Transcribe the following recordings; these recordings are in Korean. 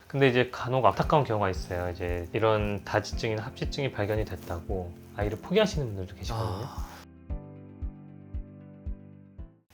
근데 이제 간혹 안타까운 경우가 있어요. 이제 이런 다지증이나 합지증이 발견이 됐다고 아이를 포기하시는 분들도 계시거든요.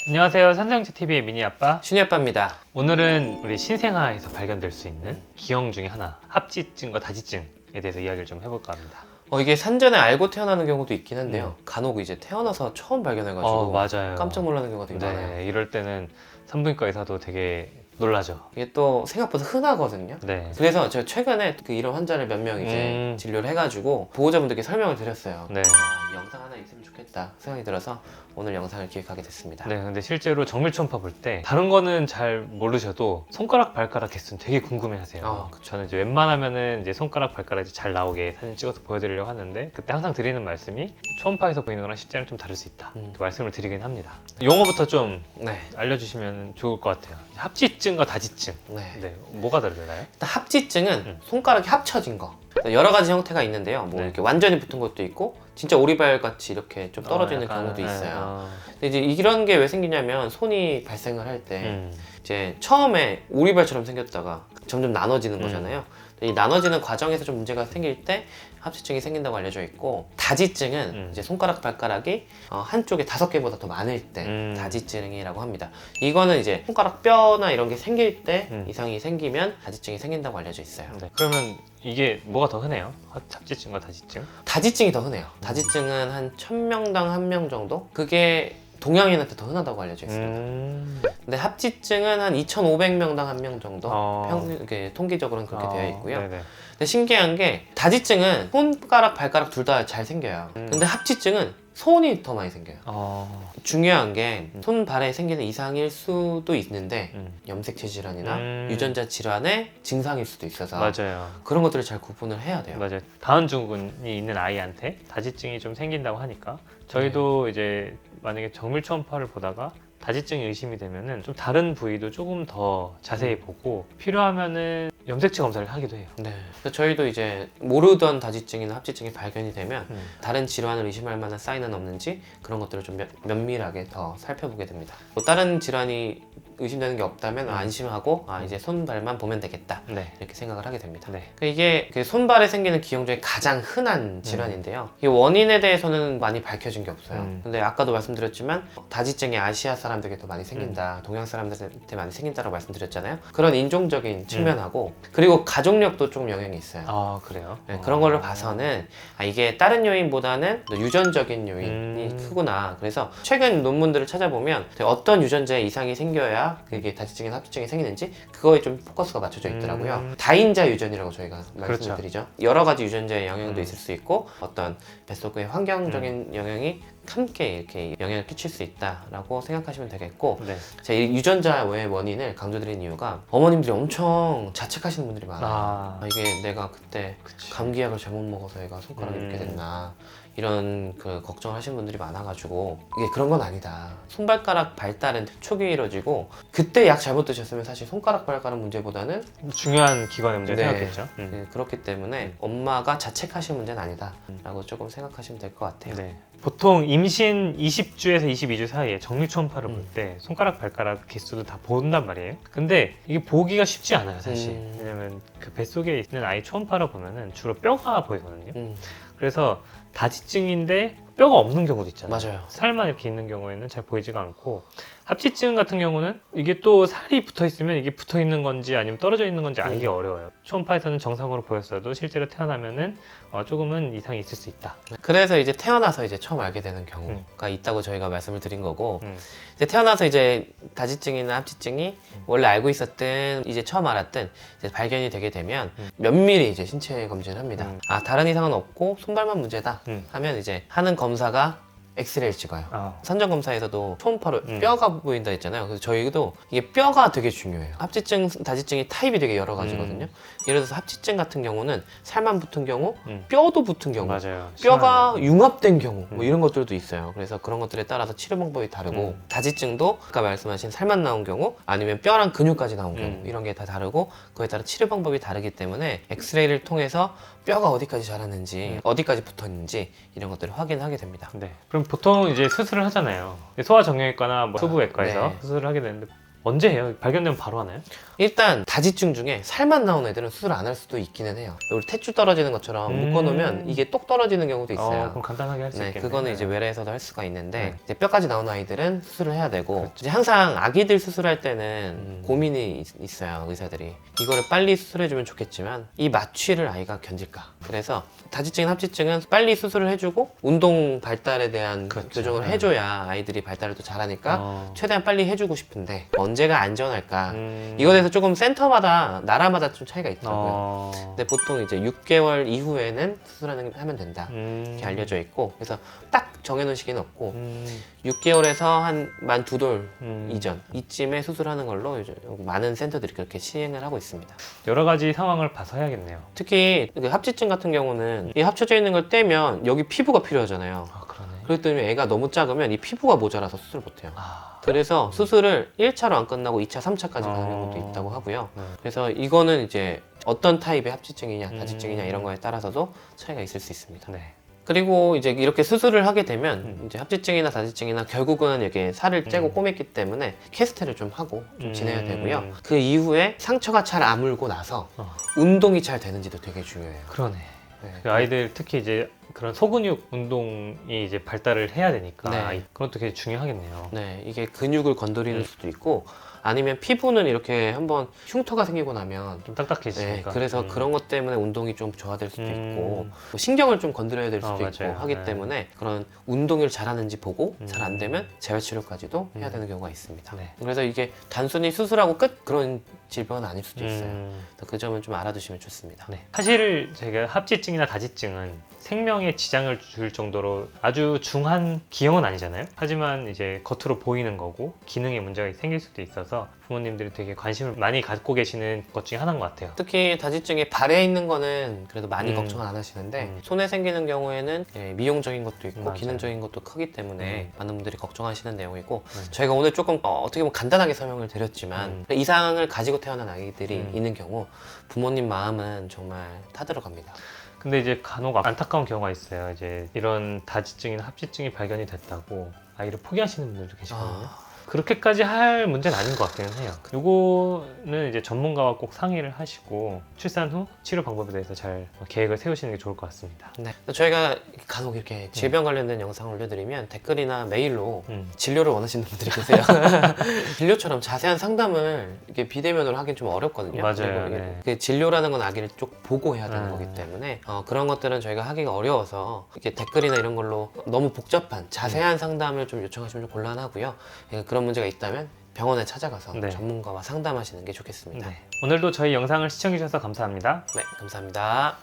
안녕하세요. 산성형제TV의 미니 아빠 신이 아빠입니다. 오늘은 우리 신생아에서 발견될 수 있는 기형 중에 하나 합지증과 다지증에 대해서 이야기를 좀 해볼까 합니다. 이게 산전에 알고 태어나는 경우도 있긴 한데요. 간혹 이제 태어나서 처음 발견해가지고 맞아요. 깜짝 놀라는 경우가 되게 네, 많아요. 이럴 때는 산부인과 의사도 되게 놀라죠. 이게 또 생각보다 흔하거든요. 네. 그래서 제가 최근에 이런 환자를 몇 명 이제 진료를 해가지고 보호자분들께 설명을 드렸어요. 네. 이 영상 하나 있으면 좋겠다 생각이 들어서 오늘 영상을 기획하게 됐습니다. 네, 근데 실제로 정밀 초음파 볼 때 다른 거는 잘 모르셔도 손가락 발가락 개수는 되게 궁금해하세요. 저는 이제 웬만하면은 이제 손가락 발가락이 잘 나오게 사진 찍어서 보여드리려고 하는데 그때 항상 드리는 말씀이 초음파에서 보이는 거랑 실제는 좀 다를 수 있다. 그 말씀을 드리긴 합니다. 용어부터 좀 네. 알려주시면 좋을 것 같아요. 합지증과 다지증. 네. 네, 뭐가 다르나요? 일단 합지증은 손가락이 합쳐진 거. 여러 가지 형태가 있는데요. 뭐 네. 이렇게 완전히 붙은 것도 있고 진짜 오리발 같이 이렇게 좀 떨어져 있는 약간, 경우도 있어요. 네, 근데 이제 이런 게 왜 생기냐면 손이 발생을 할 때 네. 이제 처음에 오리발처럼 생겼다가 점점 나눠지는 거잖아요. 이 나눠지는 과정에서 좀 문제가 생길 때 합지증이 생긴다고 알려져 있고, 다지증은 이제 손가락 발가락이 한쪽에 5개보다 더 많을 때 다지증이라고 합니다. 이거는 이제 손가락 뼈나 이런 게 생길 때 이상이 생기면 다지증이 생긴다고 알려져 있어요. 네. 그러면 이게 뭐가 더 흔해요? 합지증과 다지증? 다지증이 더 흔해요. 다지증은 한 1000명당 1명 정도? 그게 동양인한테 더 흔하다고 알려져 있습니다. 근데 합지증은 한 2,500명당 1명 정도 이렇게 통계적으로는 그렇게 되어 있고요. 네네. 근데 신기한 게 다지증은 손가락, 발가락 둘 다 잘 생겨요. 근데 합지증은 손이 더 많이 생겨요. 중요한 게 손발에 생기는 이상일 수도 있는데 염색체 질환이나 유전자 질환의 증상일 수도 있어서 맞아요. 그런 것들을 잘 구분을 해야 돼요. 맞아요. 다운 증후군이 있는 아이한테 다지증이 좀 생긴다고 하니까 저희도 이제 만약에 정밀 초음파를 보다가 다지증이 의심이 되면은 좀 다른 부위도 조금 더 자세히 보고 필요하면은 염색체 검사를 하기도 해요. 네. 그래서 저희도 이제 모르던 다지증이나 합지증이 발견이 되면 다른 질환을 의심할 만한 사인은 없는지 그런 것들을 좀 면밀하게 더 살펴보게 됩니다. 뭐 다른 질환이 의심되는 게 없다면 안심하고 이제 손발만 보면 되겠다. 네. 이렇게 생각을 하게 됩니다. 네. 이게 그 손발에 생기는 기형 중에 가장 흔한 질환인데요. 이 원인에 대해서는 많이 밝혀진 게 없어요. 근데 아까도 말씀드렸지만 다지증이 아시아 사람들에게 더 많이 생긴다, 동양 사람들한테 많이 생긴다라고 말씀드렸잖아요. 그런 인종적인 측면하고 그리고 가족력도 조금 영향이 있어요. 아, 그래요? 네, 그런 걸로 봐서는 이게 다른 요인보다는 유전적인 요인이 크구나. 그래서 최근 논문들을 찾아보면 어떤 유전자에 이상이 생겨야 그게 다지증이나 합지증이 생기는지 그거에 좀 포커스가 맞춰져 있더라고요. 다인자 유전이라고 저희가 말씀을 드리죠. 여러 가지 유전자의 영향도 있을 수 있고 어떤 뱃속의 환경적인 영향이 함께 이렇게 영향을 끼칠 수 있다라고 생각하시면 되겠고, 제가 이 유전자의 원인을 강조드린 이유가 어머님들이 엄청 자책하시는 분들이 많아요. 이게 내가 그때 감기약을 잘못 먹어서 애가 손가락이 이렇게 됐나, 이런 그 걱정하시는 분들이 많아가지고 이게 그런 건 아니다. 손발가락 발달은 초기에 이루어지고 그때 약 잘못 드셨으면 사실 손가락 발가락 문제보다는 중요한 기관의 문제가 생겼겠죠. 그렇기 때문에 엄마가 자책하실 문제는 아니다 라고 조금 생각하시면 될 것 같아요. 네. 보통 임신 20주에서 22주 사이에 정밀 초음파를 볼 때 손가락 발가락 개수도 다 본단 말이에요. 근데 이게 보기가 쉽지 않아요, 사실. 왜냐면 그 뱃속에 있는 아이 초음파를 보면은 주로 뼈가 보이거든요. 그래서 다지증인데 뼈가 없는 경우도 있잖아요. 맞아요. 살만 이렇게 있는 경우에는 잘 보이지가 않고, 합지증 같은 경우는 이게 또 살이 붙어 있으면 이게 붙어 있는 건지 아니면 떨어져 있는 건지 알기 어려워요. 초음파에서는 정상으로 보였어도 실제로 태어나면은 조금은 이상이 있을 수 있다. 그래서 이제 태어나서 이제 처음 알게 되는 경우가 있다고 저희가 말씀을 드린 거고, 이제 태어나서 이제 다지증이나 합지증이 원래 알고 있었든 이제 처음 알았든 이제 발견이 되게 되면 면밀히 이제 신체 검진을 합니다. 다른 이상은 없고 손발만 문제다 하면 이제 하는 검사가 엑스레이를 찍어요. 선정 검사에서도 초음파로 뼈가 보인다 했잖아요. 그래서 저희도 이게 뼈가 되게 중요해요. 합지증, 다지증이 타입이 되게 여러 가지거든요. 예를 들어서 합지증 같은 경우는 살만 붙은 경우, 뼈도 붙은 경우, 맞아요. 뼈가 융합된 경우 뭐 이런 것들도 있어요. 그래서 그런 것들에 따라서 치료 방법이 다르고, 다지증도 아까 말씀하신 살만 나온 경우 아니면 뼈랑 근육까지 나온 경우 이런 게 다 다르고 그거에 따라 치료 방법이 다르기 때문에 엑스레이를 통해서 뼈가 어디까지 자랐는지 어디까지 붙었는지 이런 것들을 확인하게 됩니다. 네. 그럼 보통 이제 수술을 하잖아요. 소아정형외과나 뭐 수부외과에서 네. 수술을 하게 되는데 언제 해요? 발견되면 바로 하나요? 일단 다지증 중에 살만 나온 애들은 수술 안 할 수도 있기는 해요. 우리 탯줄 떨어지는 것처럼 묶어놓으면 이게 똑 떨어지는 경우도 있어요. 그럼 간단하게 할 수 네, 있겠네요. 그거는 이제 외래에서도 할 수가 있는데 네. 이제 뼈까지 나온 아이들은 수술을 해야 되고 그렇죠. 이제 항상 아기들 수술할 때는 고민이 있어요. 의사들이 이거를 빨리 수술해주면 좋겠지만 이 마취를 아이가 견딜까. 그래서 다지증인 합지증은 빨리 수술을 해주고 운동 발달에 대한 그렇죠. 교정을 네. 해줘야 아이들이 발달을 또 잘하니까 어. 최대한 빨리 해주고 싶은데 언제가 안전할까. 음. 이거에 대해서 조금 센터마다 나라마다 좀 차이가 있더라고요. 어. 근데 보통 이제 6개월 이후에는 하면 된다. 이렇게 알려져 있고 그래서 딱 정해놓은 시기는 없고 6개월에서 한 만 2돌 이전 이쯤에 수술하는 걸로 요즘 많은 센터들이 그렇게 시행을 하고 있습니다. 여러 가지 상황을 봐서 해야겠네요. 특히 그 합지증 같은 경우는 이 합쳐져 있는 걸 떼면 여기 피부가 필요하잖아요. 아, 그러네. 그렇기 때문에 애가 너무 작으면 이 피부가 모자라서 수술 못해요. 아. 그래서 수술을 1차로 안 끝나고 2차, 3차까지 가는 경우도 있다고 하고요. 네. 그래서 이거는 이제 어떤 타입의 합지증이냐, 다지증이냐 이런 거에 따라서도 차이가 있을 수 있습니다. 네. 그리고 이제 이렇게 수술을 하게 되면 이제 합지증이나 다지증이나 결국은 이렇게 살을 째고 꼬맸기 때문에 캐스테를 좀 하고 좀 지내야 되고요. 그 이후에 상처가 잘 아물고 나서 운동이 잘 되는지도 되게 중요해요. 그러네. 네. 그 아이들 특히 이제 그런 소근육 운동이 이제 발달을 해야 되니까 네. 그것도 되게 중요하겠네요. 네, 이게 근육을 건드리는 수도 있고 아니면 피부는 이렇게 한번 흉터가 생기고 나면 좀 딱딱해지니까. 네, 그래서 그런 것 때문에 운동이 좀 저하될 수도 있고 뭐 뭐 신경을 좀 건드려야 될 수도 있고 맞아요. 하기 네. 때문에 그런 운동을 잘하는지 보고 잘 안 되면 재활치료까지도 해야 되는 경우가 있습니다. 네. 그래서 이게 단순히 수술하고 끝 그런 질병은 아닐 수도 있어요. 음. 그래서 그 점은 좀 알아두시면 좋습니다. 네. 사실 제가 합지증이나 다지증은 생명에 지장을 줄 정도로 아주 중한 기형은 아니잖아요. 하지만 이제 겉으로 보이는 거고 기능에 문제가 생길 수도 있어서 부모님들이 되게 관심을 많이 갖고 계시는 것 중에 하나인 것 같아요. 특히 다지증이 발에 있는 거는 그래도 많이 걱정을 안 하시는데 손에 생기는 경우에는 미용적인 것도 있고 맞아요. 기능적인 것도 크기 때문에 많은 분들이 걱정하시는 내용이고 네. 저희가 오늘 조금 어떻게 보면 간단하게 설명을 드렸지만 이상을 가지고 태어난 아이들이 있는 경우 부모님 마음은 정말 타들어갑니다. 근데 이제 간혹 안타까운 경우가 있어요. 이제 이런 다지증이나 합지증이 발견이 됐다고 아이를 포기하시는 분들도 계시거든요. 그렇게까지 할 문제는 아닌 것 같기는 해요. 요거는 이제 전문가와 꼭 상의를 하시고 출산 후 치료 방법에 대해서 잘 계획을 세우시는 게 좋을 것 같습니다. 네. 저희가 간혹 이렇게 질병 관련된 영상을 올려드리면 댓글이나 메일로 음. 진료를 원하시는 분들이 계세요. 진료처럼 자세한 상담을 이렇게 비대면으로 하긴 좀 어렵거든요. 맞아요. 그리고 이게 네. 그 진료라는 건 아기를 쭉 보고 해야 되는 거기 때문에 그런 것들은 저희가 하기가 어려워서 이렇게 댓글이나 이런 걸로 너무 복잡한 자세한 상담을 좀 요청하시면 좀 곤란하고요. 그런 문제가 있다면 병원에 찾아가서 네. 전문가와 상담하시는 게 좋겠습니다. 네. 오늘도 저희 영상을 시청해주셔서 감사합니다. 네, 감사합니다.